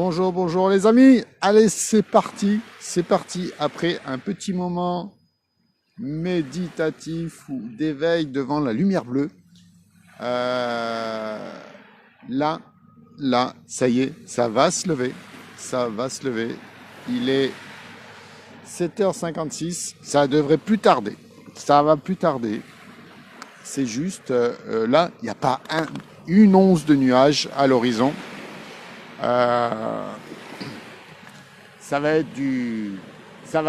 Bonjour, bonjour les amis. Allez, c'est parti après un petit moment méditatif ou d'éveil devant la lumière bleue. Euh, là, ça y est, ça va se lever, ça va se lever. Il est 7h56, ça devrait plus tarder, ça va plus tarder. C'est juste, là, il n'y a pas une once de nuages à l'horizon. Euh, ça va être ça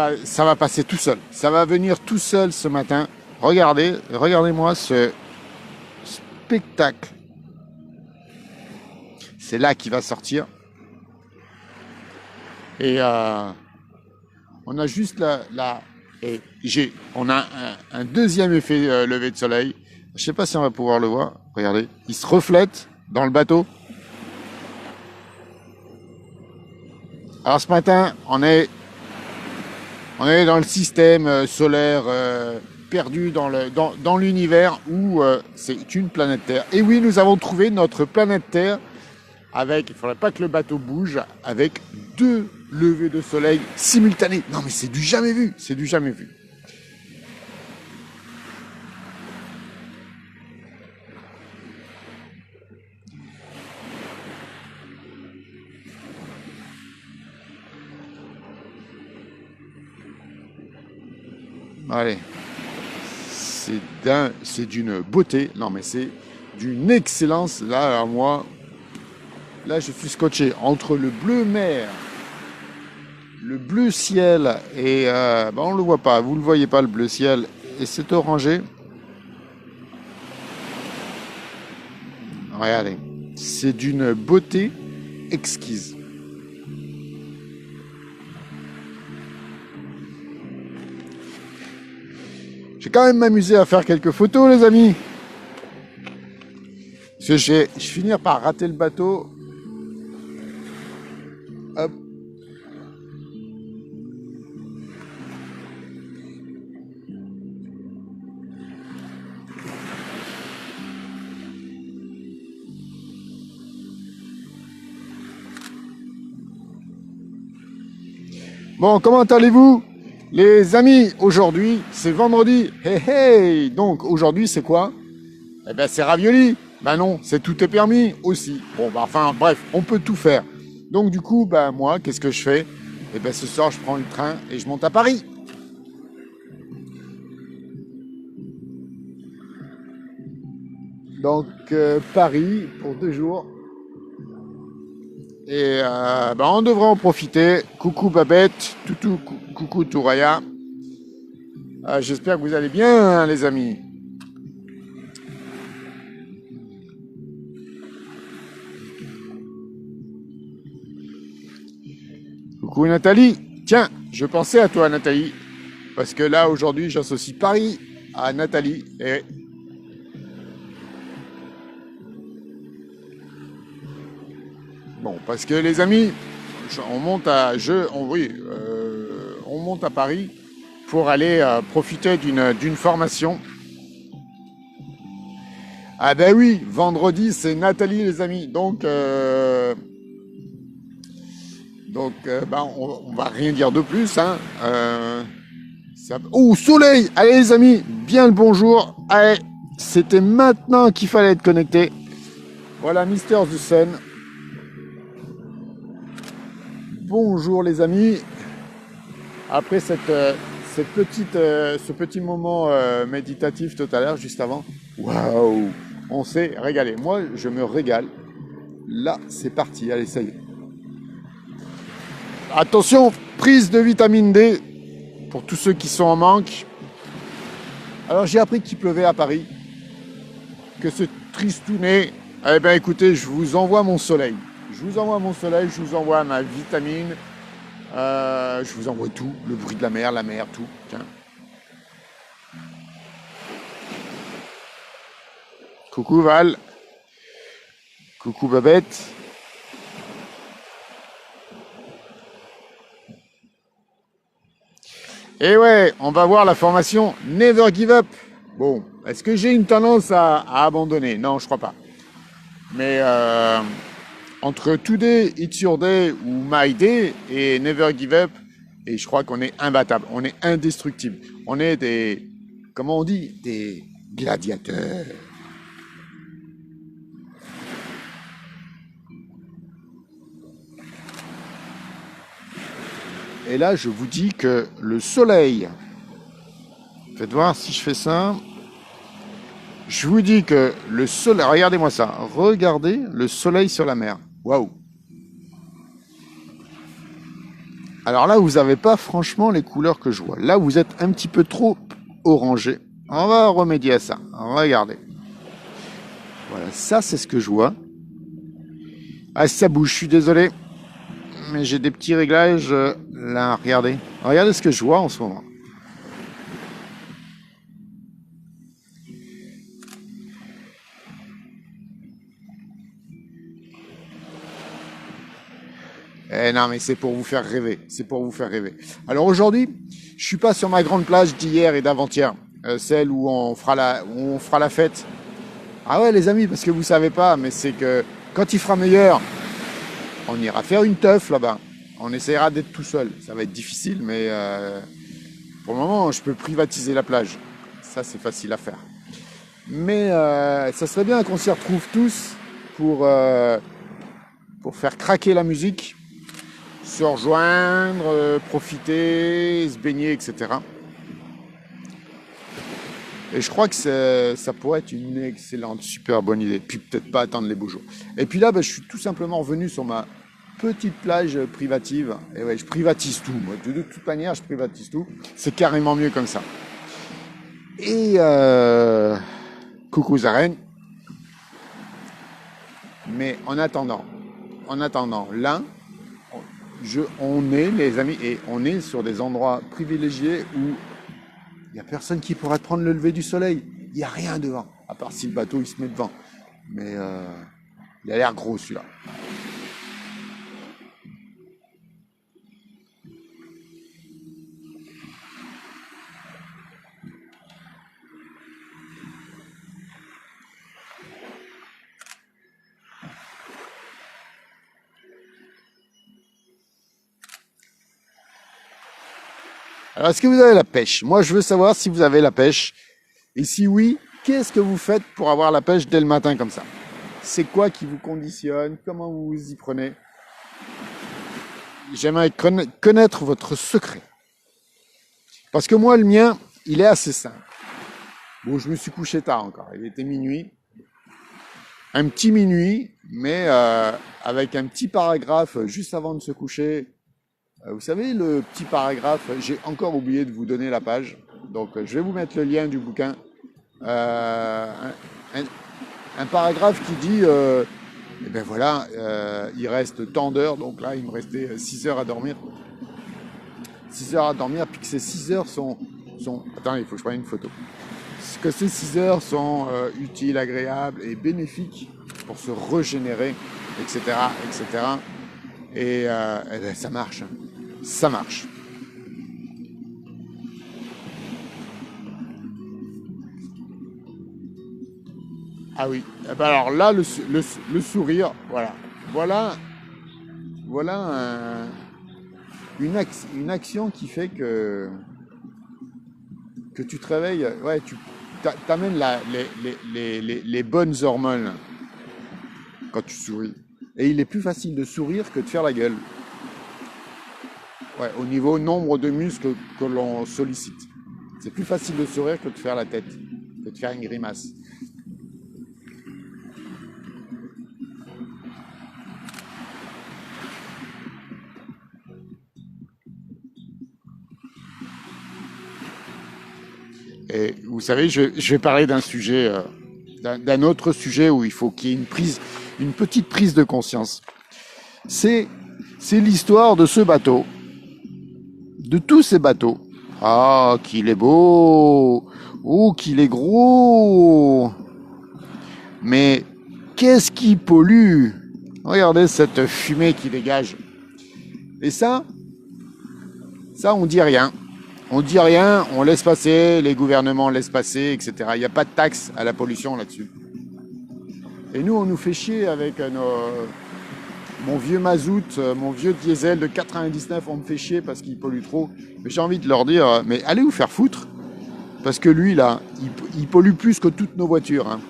va passer tout seul. Ça va venir tout seul ce matin. Regardez-moi ce spectacle. C'est là qu'il va sortir. Et on a juste on a un deuxième effet lever de soleil. Je sais pas si on va pouvoir le voir. Regardez, il se reflète dans le bateau. Alors ce matin, on est dans le système solaire perdu dans l'univers où c'est une planète Terre. Et oui, nous avons trouvé notre planète Terre avec, il ne faudrait pas que le bateau bouge, avec 2 levées de soleil simultanées. Non mais c'est du jamais vu, c'est du jamais vu. Allez, c'est d'une beauté, non mais c'est d'une excellence. Là, alors moi, là je suis scotché entre le bleu mer, le bleu ciel et on le voit pas, vous le voyez pas le bleu ciel et c'est orangé. Regardez, c'est d'une beauté exquise. J'ai quand même m'amusé à faire quelques photos, les amis. Parce que je vais finir par rater le bateau. Hop. Bon, comment allez-vous? Les amis, aujourd'hui, c'est vendredi. Hey, hey. Donc, aujourd'hui, c'est quoi? Eh ben, c'est ravioli. Ben non, c'est tout est permis aussi. Bon, bah, enfin, bref, on peut tout faire. Donc, du coup, ben, moi, qu'est-ce que je fais? Eh ben, ce soir, je prends le train et je monte à Paris. Donc, Paris pour 2 jours. Et ben, on devrait en profiter. Coucou Babette, coucou Touraya. J'espère que vous allez bien, hein, les amis. Coucou Nathalie. Tiens, je pensais à toi Nathalie. Parce que là, aujourd'hui, j'associe Paris à Nathalie. Et bon, parce que les amis, on monte on monte à Paris pour aller profiter d'une formation. Ah ben oui, vendredi c'est Nathalie les amis, donc ben, on va rien dire de plus. Hein. Oh soleil, allez les amis, bien le bonjour. Allez, c'était maintenant qu'il fallait être connecté. Voilà Mister the Sun. Bonjour les amis. Après ce petit moment méditatif tout à l'heure, juste avant, waouh, on s'est régalé. Moi, je me régale. Là, c'est parti. Allez, ça y est. Attention, prise de vitamine D pour tous ceux qui sont en manque. Alors, j'ai appris qu'il pleuvait à Paris, que ce tristounet. Eh bien, écoutez, je vous envoie mon soleil. Je vous envoie mon soleil, je vous envoie ma vitamine. Je vous envoie tout, le bruit de la mer, tout. Tiens. Coucou Val. Coucou Babette. Et ouais, on va voir la formation Never Give Up. Bon, est-ce que j'ai une tendance à abandonner? Non, je crois pas. Mais Entre Today, It's Your Day ou My Day et Never Give Up, et je crois qu'on est imbattable, on est indestructible. On est des, comment on dit, des gladiateurs. Et là, je vous dis que le soleil, faites voir si je fais ça. Je vous dis que le soleil, regardez-moi ça, regardez le soleil sur la mer. Waouh! Alors là, vous n'avez pas franchement les couleurs que je vois. Là, vous êtes un petit peu trop orangé. On va remédier à ça. Regardez. Voilà, ça c'est ce que je vois. Ah, ça bouge, je suis désolé. Mais j'ai des petits réglages. Là, regardez. Regardez ce que je vois en ce moment. Eh non, mais c'est pour vous faire rêver. C'est pour vous faire rêver. Alors aujourd'hui, je suis pas sur ma grande plage d'hier et d'avant-hier, celle où on fera la fête. Ah ouais, les amis, parce que vous savez pas, mais c'est que quand il fera meilleur, on ira faire une teuf là-bas. On essaiera d'être tout seul. Ça va être difficile, mais pour le moment, je peux privatiser la plage. Ça, c'est facile à faire. Mais ça serait bien qu'on s'y retrouve tous pour faire craquer la musique, se rejoindre, profiter, se baigner, etc. Et je crois que ça pourrait être une excellente, super bonne idée. Puis peut-être pas attendre les beaux jours. Et puis là, je suis tout simplement revenu sur ma petite plage privative. Et ouais, je privatise tout. Moi. De toute manière, je privatise tout. C'est carrément mieux comme ça. Et coucou Zaren. Mais en attendant, là, on est, les amis, et on est sur des endroits privilégiés où il n'y a personne qui pourra te prendre le lever du soleil. Il n'y a rien devant, à part si le bateau il se met devant. Mais il a l'air gros celui-là. Alors, est-ce que vous avez la pêche? Moi, je veux savoir si vous avez la pêche. Et si oui, qu'est-ce que vous faites pour avoir la pêche dès le matin comme ça? C'est quoi qui vous conditionne? Comment vous vous y prenez? J'aimerais connaître votre secret. Parce que moi, le mien, il est assez simple. Bon, je me suis couché tard encore. Il était minuit. Un petit minuit, mais avec un petit paragraphe juste avant de se coucher. Vous savez, le petit paragraphe, j'ai encore oublié de vous donner la page. Donc, je vais vous mettre le lien du bouquin. Un paragraphe qui dit, eh ben voilà, il reste tant d'heures. Donc là, il me restait 6 heures à dormir. 6 heures à dormir, puis que ces 6 heures sont... Attendez, il faut que je prenne une photo. Que ces 6 heures sont utiles, agréables et bénéfiques pour se régénérer, etc., etc. Et ben, ça marche. Ça marche. Ah oui. Eh ben alors là, le sourire, voilà. Voilà une action qui fait que tu te réveilles, ouais, tu t'amènes les bonnes hormones quand tu souris. Et il est plus facile de sourire que de faire la gueule. Ouais, au niveau nombre de muscles que l'on sollicite. C'est plus facile de sourire que de faire la tête, que de faire une grimace. Et vous savez, je vais parler d'un sujet, d'un autre sujet où il faut qu'il y ait une petite prise de conscience. C'est l'histoire de ce bateau, de tous ces bateaux. Ah, qu'il est beau! Oh, qu'il est gros! Mais qu'est-ce qui pollue? Regardez cette fumée qui dégage. Et ça, on dit rien. On dit rien, on laisse passer, les gouvernements laissent passer, etc. Il n'y a pas de taxe à la pollution là-dessus. Et nous, on nous fait chier avec mon vieux mazout, mon vieux diesel de 99, on me fait chier parce qu'il pollue trop. Mais j'ai envie de leur dire, mais allez vous faire foutre. Parce que lui, là, il pollue plus que toutes nos voitures. Hein.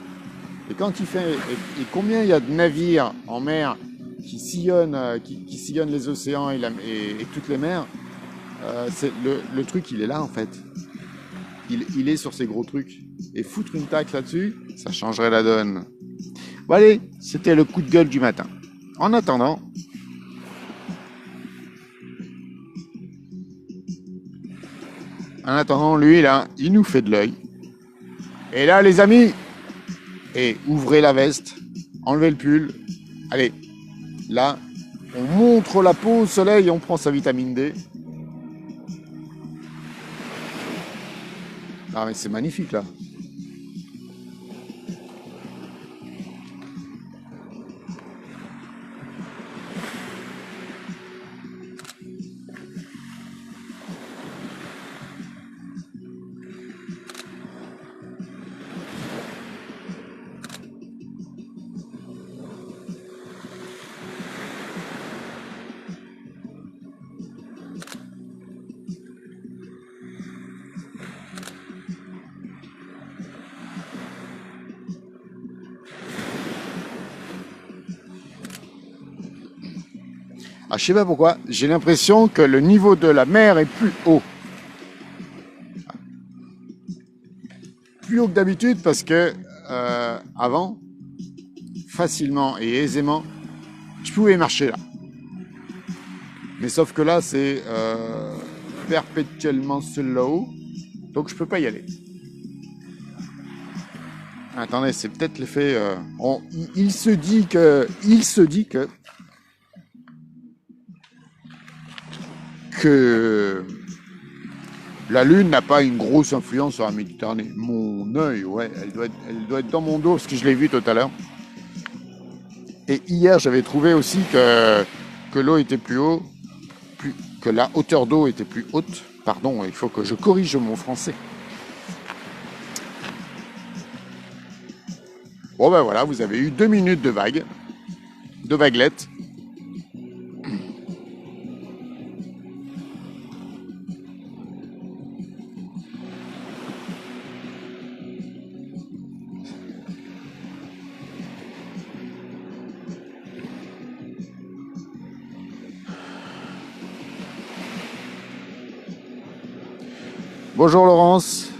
Et quand il fait... Et combien il y a de navires en mer qui sillonnent, qui sillonnent les océans et toutes les mers, le truc, il est là, en fait. Il est sur ces gros trucs. Et foutre une taxe là-dessus, ça changerait la donne. Bon allez, c'était le coup de gueule du matin. En attendant, lui là, il nous fait de l'œil. Et là, les amis, ouvrez la veste, enlevez le pull. Allez, là, on montre la peau au soleil et on prend sa vitamine D. Ah mais c'est magnifique là. Ah, je sais pas pourquoi, j'ai l'impression que le niveau de la mer est plus haut. Plus haut que d'habitude parce que avant, facilement et aisément, je pouvais marcher là. Mais sauf que là, c'est perpétuellement slow, donc je peux pas y aller. Attendez, c'est peut-être l'effet... il se dit que la Lune n'a pas une grosse influence sur la Méditerranée. Mon œil, ouais, elle doit être dans mon dos, parce que je l'ai vu tout à l'heure. Et hier, j'avais trouvé aussi que l'eau était plus haut, que la hauteur d'eau était plus haute. Pardon, il faut que je corrige mon français. Bon ben voilà, vous avez eu 2 minutes de vaguelettes. Bonjour Laurence.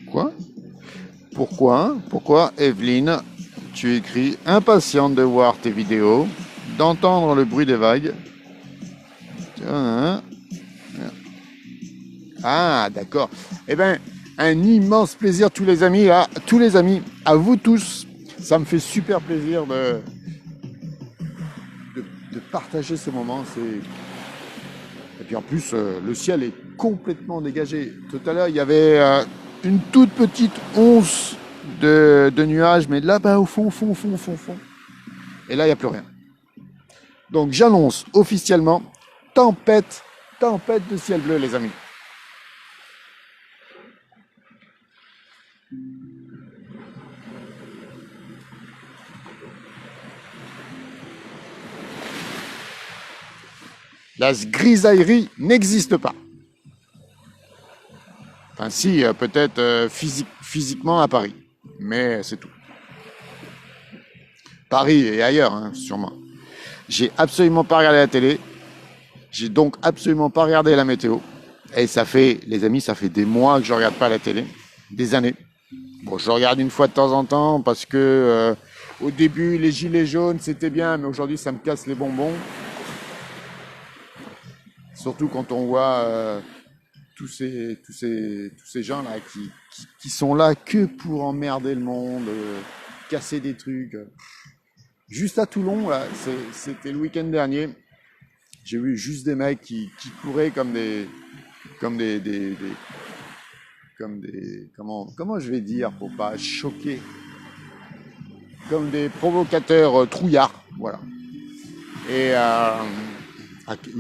Quoi? Pourquoi Evelyne, tu écris impatiente de voir tes vidéos, d'entendre le bruit des vagues. Ah, d'accord. Eh bien, un immense plaisir tous les amis, à vous tous. Ça me fait super plaisir de partager ce moment. Et puis en plus, le ciel est complètement dégagé. Tout à l'heure, il y avait une toute petite once de nuages, mais là-bas au fond. Et là, il n'y a plus rien. Donc j'annonce officiellement tempête de ciel bleu, les amis. La grisaillerie n'existe pas. Enfin si, peut-être physiquement à Paris, mais c'est tout. Paris et ailleurs, hein, sûrement. J'ai absolument pas regardé la télé. J'ai donc absolument pas regardé la météo. Et ça fait, les amis, ça fait des mois que je regarde pas la télé. Des années. Bon, je regarde une fois de temps en temps parce que au début, les gilets jaunes, c'était bien, mais aujourd'hui, ça me casse les bonbons. Surtout quand on voit tous ces gens là qui sont là que pour emmerder le monde, casser des trucs. Juste à Toulon, là, c'était le week-end dernier. J'ai vu juste des mecs qui couraient comment je vais dire pour pas choquer, comme des provocateurs trouillards, voilà. Et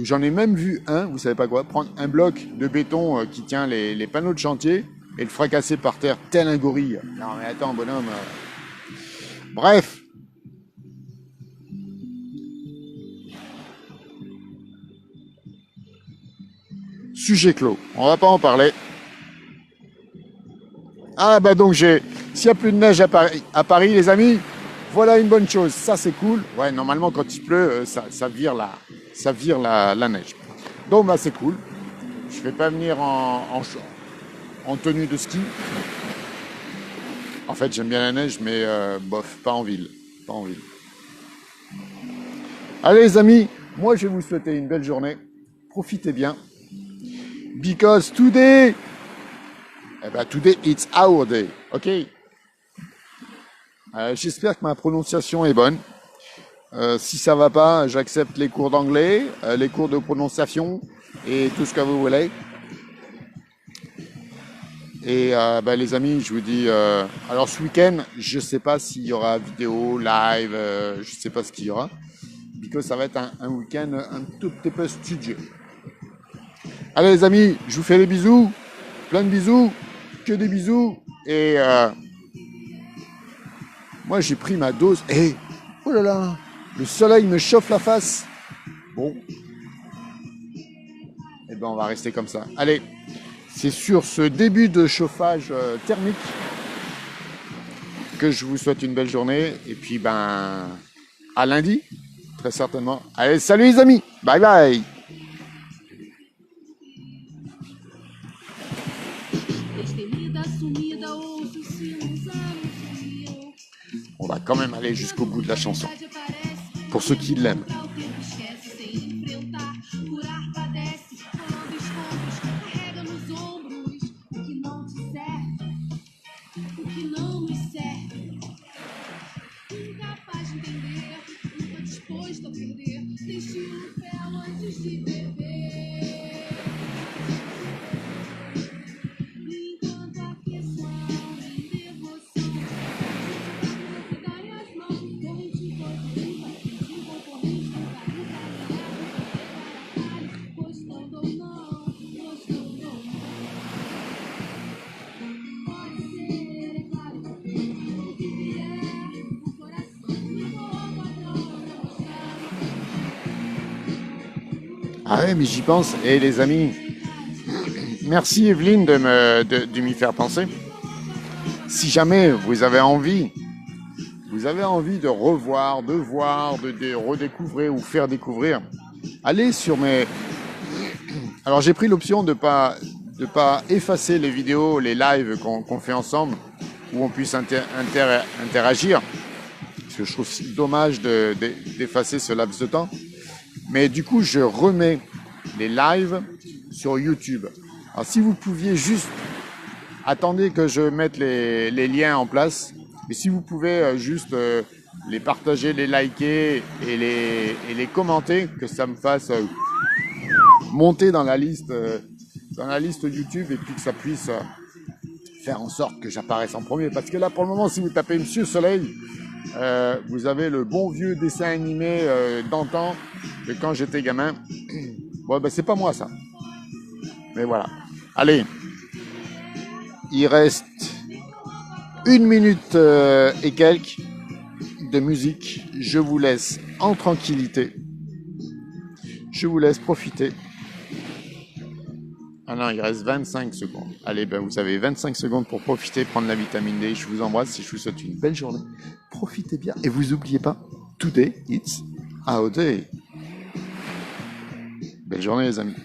j'en ai même vu un, vous savez pas quoi, prendre un bloc de béton qui tient les panneaux de chantier et le fracasser par terre tel un gorille. Non mais attends bonhomme, Bref. Sujet clos. On va pas en parler. Ah bah donc s'il n'y a plus de neige à Paris, les amis, voilà une bonne chose. Ça c'est cool. Ouais, normalement quand il pleut, ça vire la neige. Donc bah c'est cool. Je vais pas venir en tenue de ski. En fait j'aime bien la neige, mais bof, pas en ville. Pas en ville. Allez les amis, moi je vais vous souhaiter une belle journée. Profitez bien. Because today, today it's our day, ok? J'espère que ma prononciation est bonne. Si ça va pas, j'accepte les cours d'anglais, les cours de prononciation et tout ce que vous voulez. Et les amis, je vous dis, alors ce week-end, je sais pas s'il y aura vidéo, live, je sais pas ce qu'il y aura, because ça va être un week-end un tout petit peu studieux. Allez les amis, je vous fais des bisous, plein de bisous, que des bisous. Et moi j'ai pris ma dose. Et oh là là, le soleil me chauffe la face. Bon, et ben on va rester comme ça. Allez, c'est sur ce début de chauffage thermique que je vous souhaite une belle journée. Et puis à lundi, très certainement. Allez, salut les amis, bye bye. On va quand même aller jusqu'au bout de la chanson. Pour ceux qui l'aiment. Ah ouais, mais j'y pense. Et les amis, merci Evelyne de m'y faire penser. Si jamais vous avez envie de revoir, de voir, de redécouvrir ou faire découvrir, allez sur mes... Alors j'ai pris l'option de pas effacer les vidéos, les lives qu'on fait ensemble, où on puisse interagir, parce que je trouve dommage d'effacer ce laps de temps. Mais du coup, je remets les lives sur YouTube. Alors si vous pouviez juste... Attendez que je mette les liens en place. Mais si vous pouvez juste les partager, les liker et les commenter, que ça me fasse monter dans la liste YouTube et puis que ça puisse faire en sorte que j'apparaisse en premier. Parce que là, pour le moment, si vous tapez Monsieur Soleil, vous avez le bon vieux dessin animé d'antan de quand j'étais gamin. Bon, c'est pas moi ça. Mais voilà. Allez. Il reste 1 minute et quelques de musique. Je vous laisse en tranquillité. Je vous laisse profiter. Ah non, il reste 25 secondes. Allez, vous avez 25 secondes pour profiter, prendre la vitamine D. Je vous embrasse et je vous souhaite une belle journée. Profitez bien. Et vous n'oubliez pas, today, it's our day. Belle journée, les amis.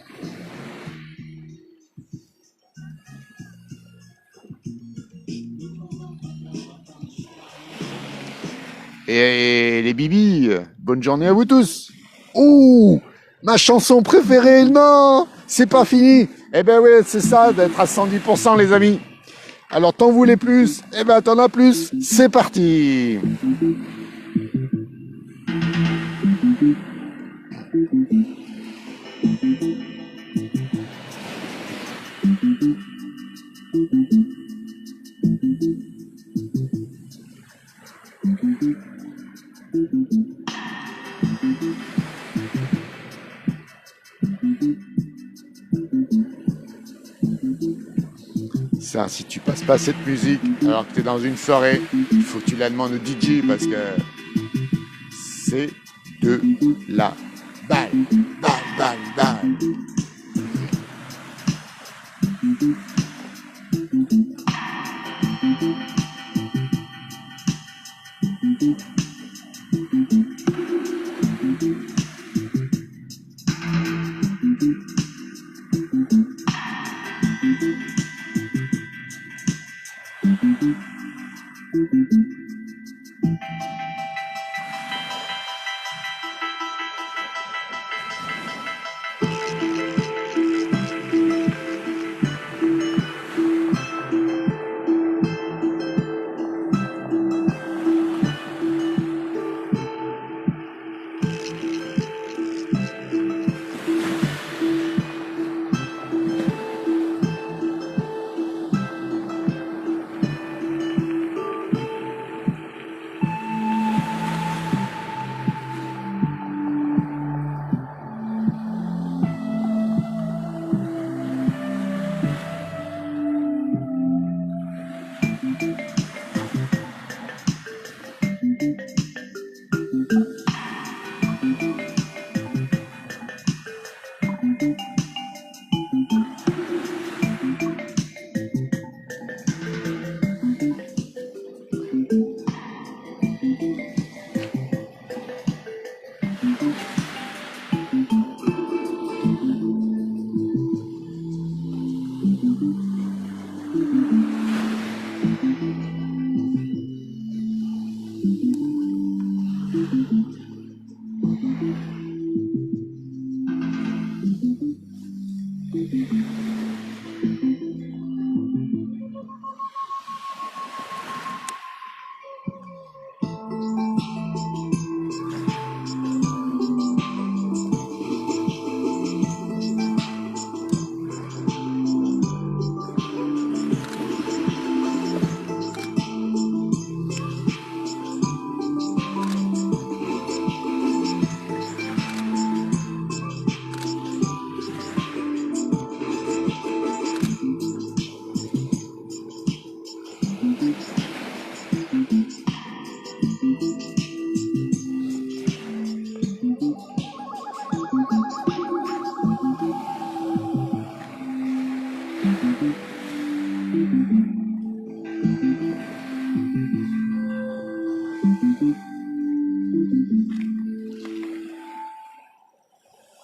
Et les bibis, bonne journée à vous tous. Ouh, ma chanson préférée, non, c'est pas fini. Eh ben oui, c'est ça, d'être à 110% les amis. Alors t'en voulais plus, eh ben t'en as plus, c'est parti. Ça, si tu passes pas cette musique alors que tu es dans une soirée, il faut que tu la demandes au DJ parce que c'est de la balle, balle, balle, balle.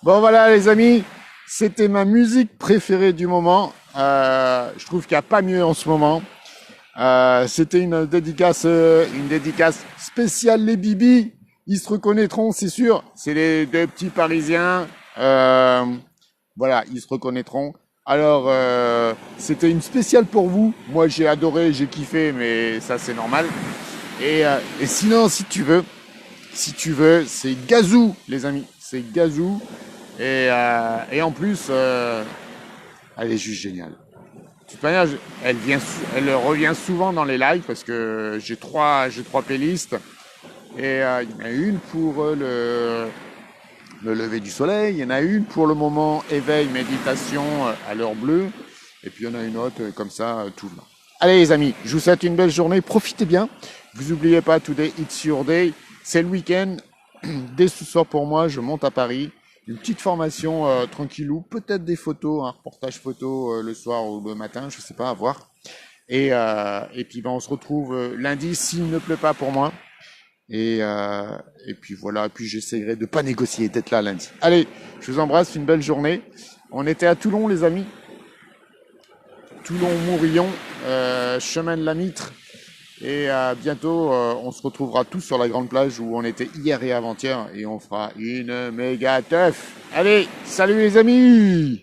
Bon voilà les amis, c'était ma musique préférée du moment. Je trouve qu'il n'y a pas mieux en ce moment. C'était une dédicace spéciale les Bibi. Ils se reconnaîtront, c'est sûr. C'est les deux petits Parisiens. Voilà, ils se reconnaîtront. Alors, c'était une spéciale pour vous. Moi, j'ai adoré, j'ai kiffé, mais ça, c'est normal. Et sinon, si tu veux, c'est Gazou, les amis. C'est Gazou. Et en plus, elle est juste géniale. De toute manière, elle revient souvent dans les lives parce que j'ai trois playlists. Et il y en a une pour le lever du soleil, il y en a une pour le moment éveil, méditation à l'heure bleue. Et puis il y en a une autre comme ça tout le temps. Allez les amis, je vous souhaite une belle journée, profitez bien. Vous n'oubliez pas, today it's your day. C'est le week-end. Dès ce soir pour moi, je monte à Paris. Une petite formation tranquillou, peut-être des photos, un reportage photo le soir ou le matin, je sais pas, à voir. Et puis on se retrouve lundi s'il ne pleut pas pour moi. Et puis voilà, puis j'essaierai de pas négocier, d'être là lundi. Allez, je vous embrasse, une belle journée. On était à Toulon les amis. Toulon-Mourillon, chemin de la Mitre. Et bientôt, on se retrouvera tous sur la grande plage où on était hier et avant-hier et on fera une méga teuf. Allez, salut les amis!